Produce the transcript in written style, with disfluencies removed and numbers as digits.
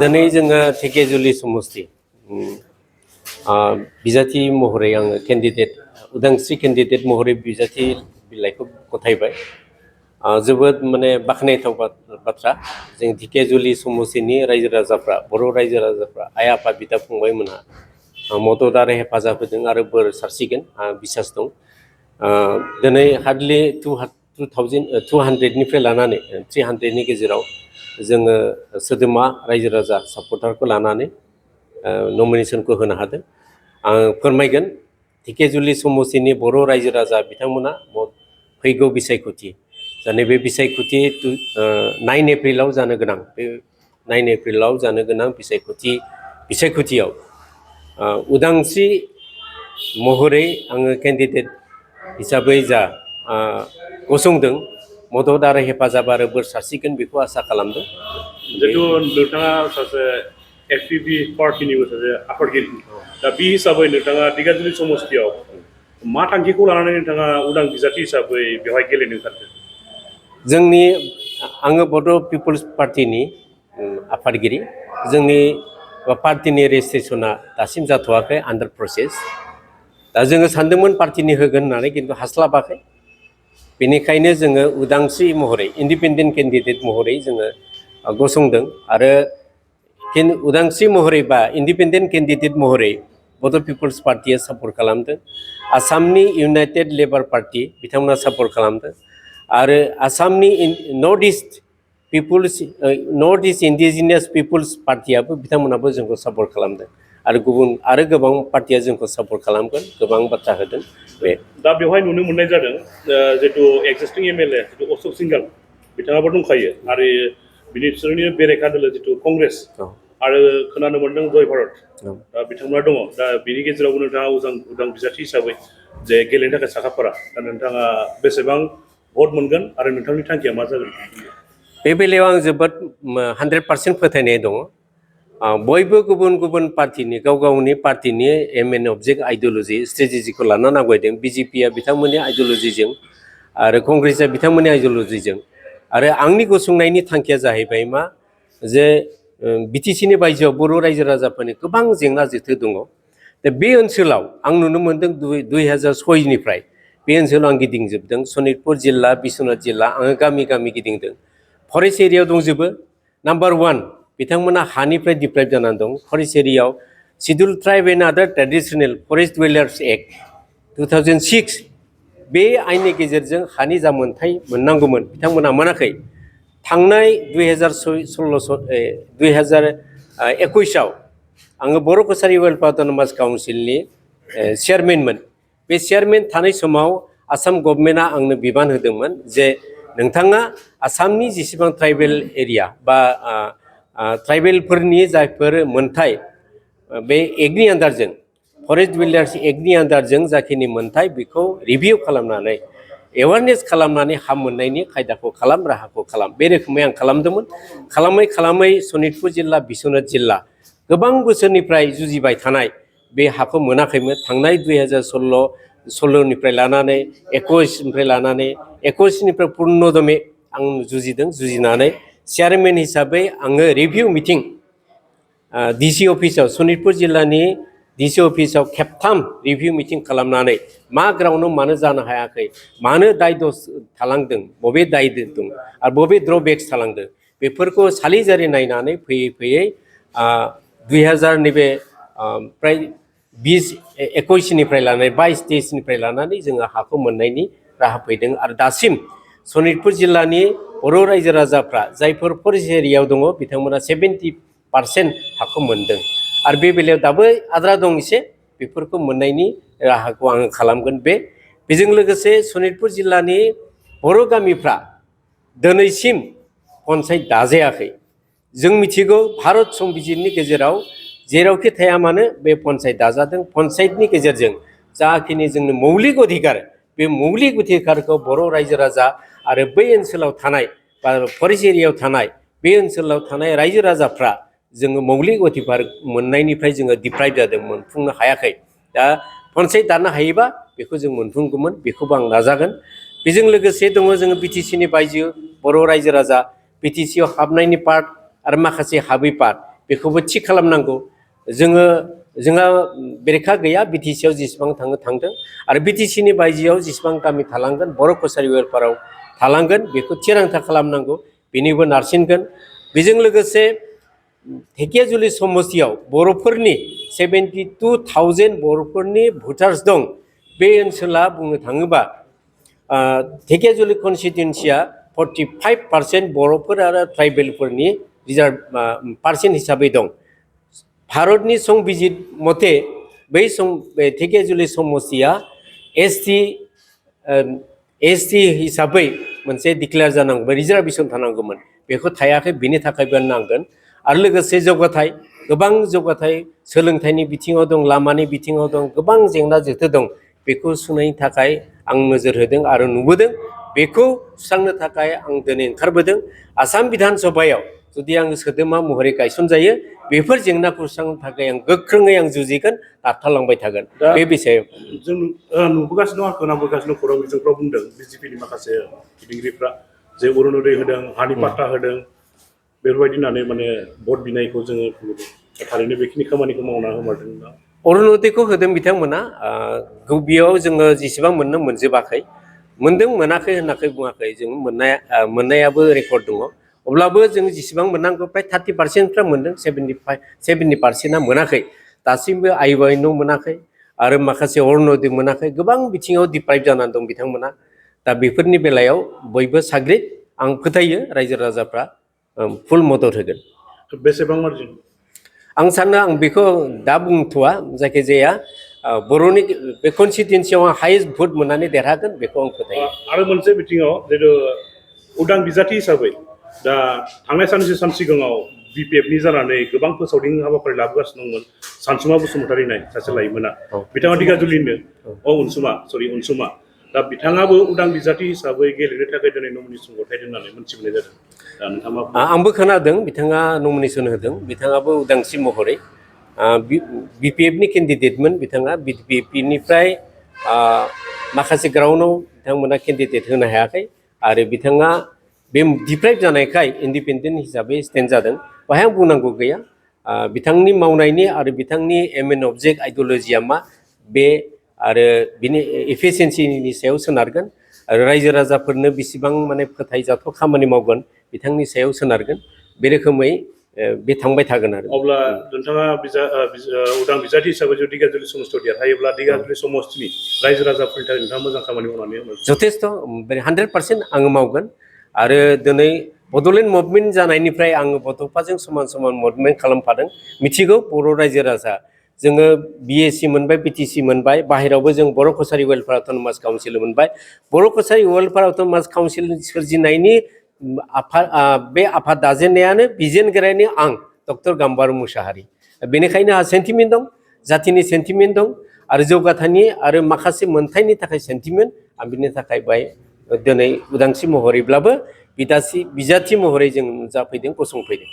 दिनै जोङो धेकियाजुलि समस्ति बिजाथि महरै आङो केन्डिडेट उदांस्रि केन्डिडेट महरै बिजाथि बिलाइखौ गथायबाय जोबोद माने बाख्नायथाव बाथ्रा जों धेकियाजुलि समस्तिनि रायजो राजाफ्रा बर' रायजो राजाफ्रा आइ आफा बिदा फंबायमोनहा मदद आरो हेफाजाब होदों आरो बोर सारसिगोन बिसास दं दिनै हार्डलि 200निफ्राय लानानै 300नि गेजेराव जोङो सोद्रोमा रायजो राजा सापर्टारखौ लानानै नमिनेसनखौ होनो हादों आं फोरमायगोन धेकियाजुलि समस्तिनि बर' रायजो राजा बिथांमोना फैगौ बिसायख'थि जाने बे बिसायख'थि 9 एप्रिलाव जानो गोनां बे 9 एप्रिलाव जानो गोनां बिसायख'थियाव उदांस्रि महरै आङो केन्डिडेट हिसाबै जा गसंदों मदद आरो हेफाजाब आरो बोर सारसिगोन बेखौ आसा खालामदों जितु नोंथाङा सासे एफपिपि पार्टिनिबो सासे आफादगिरि दा बे हिसाबै नोंथाङा धेकियाजुलि समस्तियाव मा थांखिखौ लानानै नोंथाङा उदां बिजाथि हिसाबै बेवहाय गेलेनो ओंखारखो जोंनि आङो बड' पिपल्स पार्टिनि आफादगिरि जोंनि पार्टिनि रेजिस्ट्रेसना दासिम जाथ'वाखै आन्डार प्रसेस दा जोङो सानदोंमोन पार्टिनि होगोन होननानै खिन्थु हास्लाबाखै बेनिखायनो जोङो उदांस्रि महरै इन्डिपेन्डेन्ट केन्डिडेट महरै जोङो गसंदों आरो उदांस्रि महरै बा इन्डिपेन्डेन्ट केन्डिडेट महरै बड' पिपल्स पार्टिया सापर्ट खालामदों आसामनि इउनाइटेड लेबार पार्टि बिथांमोना सापर्ट खालामदों आरो आसामनि नर्थ इस्ट इन्डिजिनियास पिपुल्स पार्टियाबो बिथांमोनाबो जोंखौ सापर्ट खालामदों आरो गोबां पार्टिया जोंखौ सापर्ट खालामगोन गोबां बाथ्रा होदों बे दा बेवहाय नुनो मोननाय जादों जितु एक्जिस्टिं एमएलए जितु अशोक सिंघाल बिथाङाबो दंखायो आरो बिसोरनि बेरेखा दोलो जितु कंग्रेस आरो खोनानो मोनदों जय भारत दा बिथांमोना दङ दा बिनि गेजेरावबो नोंथाङा उदां बिजाथि हिसाबै जे गेलेनो थाखाय साखाफारा दा नोंथाङा बेसेबां भट मोनगोन आरो नोंथांनि थांखिया मा जागोन बे बेलायाव आं जोबोद 100% फोथायनाय दङ बयबो गुबुन गुबुन पार्टिनि गावनि पार्टिनि एम एन अबजेक्ट आइडियोल'जि स्ट्रेटेजिखौ लानानै आवगायदों बिजेपिया बिथांमोननि आइडियोल'जिजों आरो कंग्रेसआ बिथांमोननि आइडियोल'जिजों आरो आंनि गसंनायनि थांखिया जाहैबाय मा जे बिटिसिनि बायजोआव बर' रायजो राजाफोरनि गोबां जेंना जेथो दङ दा बे ओनसोलाव आं नुनो मोनदों 2006निफ्राय बे ओनसोलाव आं गिदिंजोबदों सनितपुर जिल्ला बिश्वनाथ जिल्ला आङो गामि गामि गिदिंदों फरेस्ट एरियायाव दंजोबो नाम्बार 1 बिथांमोना हानिफ्राय डिप्राइभ जानानै दं फरेस्ट एरियायाव शिड्युल ट्राइब एन्ड आदार ट्रेडिसनेल फरेस्ट डुवेलार्स एक्ट 2006 बे आयेननि गेजेरजों हानि जा मोनथाय मोननांगौमोन बिथांमोना मोनाखै थांनाय 2021आव आङो बर' कसारि वेलफेयार अट'नमास काउन्सिलनि चेयारमेनमोन बे चेयारमेन थानाय समाव आसाम गभर्नमेन्टआ आंनो बिबान होदोंमोन जे नोंथाङा आसामनि जेसेबां ट्राइबेल एरिया बा ट्राइबेलफोरनि जायफोर मोनथाय बे एक्टनि आन्दारजों फरेस्ट डुवेलार्स एक्टनि आन्दारजों जाखिनि मोनथाय बेखौ रिभिउ खालामनानै एवारनेस खालामनानै हा मोननायनि खायदाखौ खालाम राहाखौ खालाम बे रोखोमै आं खालामदोंमोन खालामै सनितपुर जिल्ला बिश्वनाथ जिल्ला गोबां बोसोरनिफ्राय जुजिबाय थानाय बे हाखौ मोनाखैमोन थांनाय 2016निफ्राय लानानै 21निफ्राय पुर्नदमे आं जुजिनानै चेयारमेन हिसाबै आङो रिभिउ मिटिं डिसि अफिसाव सनितपुर जिल्लानि डिसि अफिसाव खेबथाम रिभिउ मिटिं खालामनानै मा ग्राउन्डआव मानो जानो हायाखै मानो दाय दस थालांदों बबे दाय दं आरो बबे ड्रबेक्स थालांदों बेफोरखौ सालिजारि नायनानै फैयै 2000 नैबे प्राय 21निफ्राय लानानै 22-23निफ्राय लानानै जोङो हाखौ मोननायनि राहा फैदों आरो दासिम सनितपुर जिल्लानि बर' रायजो राजाफ्रा जायफोर फरेस्ट एरियायाव दङ बिथांमोना 70% हाखौ मोनदों आरो बे बेलायाव दाबो आद्रा दं एसे बेफोरखौ मोननायनि राहाखौ आङो खालामगोन बेजों लोगोसे सनितपुर जिल्लानि बर' गामिफ्रा दिनैसिम पन्सायत दाजायाखै जों मिथिगौ भारत संबिजितनि गेजेराव जेरावखि थाया मानो बे पन्सायत दाजादों पन्सायतनि गेजेरजों जाखिनि जोंनो मौलिक अधिकार बे मौलिक अधिकारखौ बर' रायजो राजा आरो बै ओनसोलाव थानाय बा फरेस्ट एरियायाव थानाय बे ओनसोलाव थानाय रायजो राजाफ्रा जोङो मौलिक अधिकार मोननायनिफ्राय जोङो डिप्राइभ जादों मोनफुंनो हायाखै दा पन्सायत दानो हायोबा बेखौ जों मोनफुंगौमोन बेखौबो आं नाजागोन बेजों लोगोसे दङ जोङो बिटिसिनि बायजो बर' रायजो राजा बिटिसियाव हाबनायनि पार्ट आरो माखासे हाबै पार्ट बेखौबो थि खालामनांगौ जोंहा बेरेखा गैया बिटिसिआव जेसेबां थांदों आरो बिटिसिनि बायजोआव जेसेबां गामि थालांगोन बर' कसारि वेलफेयाराव थालांगोन बेखौ थिरांथा खालामनांगौ बेनिबो नारसिनगोन बेजों लोगोसे धेकियाजुलि समस्तियाव बर'फोरनि 72,000 बर'फोरनि भटार्स दं बे ओनसोला बुंनो थाङोबा धेकियाजुलि कनस्टिटुएन्सिया 45% बर'फोर आरो ट्राइबेलफोरनि रिजार्भ पार्सेन्ट हिसाबै दं भारतनि संबिजित मथे बै धेकियाजुलि समस्तिया एसटि हिसाबै मोनसे डिक्लेयार जानांगौमोन रिजार्भेसन थानांगौमोन बेखौ थायाखै बेनि थाखायबो नांगोन आरो लोगोसे जौगाथाय गोबां जौगाथाय सोलोंथाइनि बिथिङाव दं लामानि बिथिङाव दं गोबां जेंना जेथो दं बेखौ सुनायनि थाखाय आं नोजोर होदों आरो नुबोदों बेखौ सुस्रांनो थाखाय आं दिनै ओंखारबोदों आसाम बिधान सभायाव जुदि आं सोद्रोमा महरै गायसनजायो बेफोर जेंनाखौ सुस्रांनो थाखाय आं गोख्रोङै आं जुजिगोन नारथालांबाय थागोन बे बिषयाव जों नुबोगासिनो दं खोनाबोगासिनो खौरां बिजोंफ्राव बुंदों बिजेपिनि माखासे दैदेनगिरिफ्रा जे अरुनदय होदों हानि पाट्टा होदों बेफोरबायदि होननानै माने भट बिनायखौ जोङो नुदों थारैनो बेखिनि खामानिखौ मावना होमारदों अरुनदयखौ होदों बिथांमोना बेयाव जोङो जेसेबां मोननो मोनजोबाखै मोनदों मोनाखै होनाखै बुङाखै जों मोननायाबो रेकर्ड दङ अब्लाबो जों जेसेबां मोननांगौ फ्राय 30%फ्रा मोनदों 70% मोनाखै दासिमबो आइवाइनो मोनाखै आरो माखासे अरुनदय मोनाखै गोबां बिथिङाव डिप्राइभ जानानै दं बिथांमोना दा बेफोरनि बेलायाव बयबो साग्रिद आं फोथायो रायजो राजाफ्रा फुल मदद होगोन बेसेबां मार्जिन आं सानो आं बेखौ दा बुंथ'वा जायखिजाया बर'नि बे कनस्टिटुएन्सियाव हाइएस्ट भट मोननानै देरहागोन बेखौ आं फोथायो आरो मोनसे बिथिङाव जितु उदां बिजाथि हिसाबै दा थांनाय सान सिगाङाव बिपिएफनि जानानै गोबां फोसावदिं हाबाफारि लाबोगासिनो दंमोन सानसुमा बसुमतारि होननाय सासे लाइमोना बिथाङा धेकियाजुलिनो अनसुमा दा बिथाङाबो उदां बिजाथि हिसाबै गेलेनो थाखाय दिनै नमिनेसन गथायदों होननानै मोनथिबोनाय जादों दा नोंथाङा आंबो खोनादों बिथाङा नमिनेसन होदों बिथाङाबो उदांस्रि महरै बिपिएफनि केन्डिडेटमोन बिथाङा बिपिएफनिफ्राय माखासे ग्राउन्डआव बिथांमोना केन्डिडेट होनो हायाखै आरो बिथाङा बे डिप्राइभ जानायखाय इन्डिपेन्डेन्ट हिसाबै स्टेन्ड जादों बाहाय आं बुंनांगौ गैया बिथांनि मावनायनि आरो बिथांनि एम एन अबजेक्ट आइडिय'लजिया मा बे आरो बिनि एफिसियेन्सिनि सायाव सोनारगोन आरो रायजो राजाफोरनो बेसेबां माने फोथायजाथाव खामानि मावगोन बिथांनि सायाव सोनारगोन बे रोखोमै बे थांबाय थागोन आरो अब्ला नोंथाङा उदां बिजाथि हिसाबै जुदि धेकियाजुलि समस्तियाव देरहायोब्ला धेकियाजुलि समस्तिनि रायजो राजाफोरनि थाखाय नोंथाङा मोजां खामानि मावनानै जथेस्थ' 100% आङो मावगोन आरो दिनै बड'लेण्ड मुभमेन्ट जानायनिफ्राय आङो बड'फाजों समान मुभमेन्ट खालामफादों मिथिगौ बर' रायजो राजा जोङो बिएसि मोनबाय बिटिसि मोनबाय बाहेरावबो जों बर' कसारि वेलफेयार अट'नमास काउन्सिल मोनबाय बर' कसारि वेलफेयार अट'नमास काउन्सिल सोरजिनायनि बे आफाद दाजेननायानो बिजेनगिरिनि आं डक्टर गाम्बारु मुसाहारि बेनिखायनो आंहा सेन्टिमेन्ट दं जाथिनि सेन्टिमेन्ट दं आरो जौगाथायनि आरो माखासे मोनथायनि थाखाय सेन्टिमेन्ट आं बिनि थाखाय बाय दिनै उदांस्रि महरैब्लाबो बिजाथि महरै जों नुजाफैदों गसंफैदों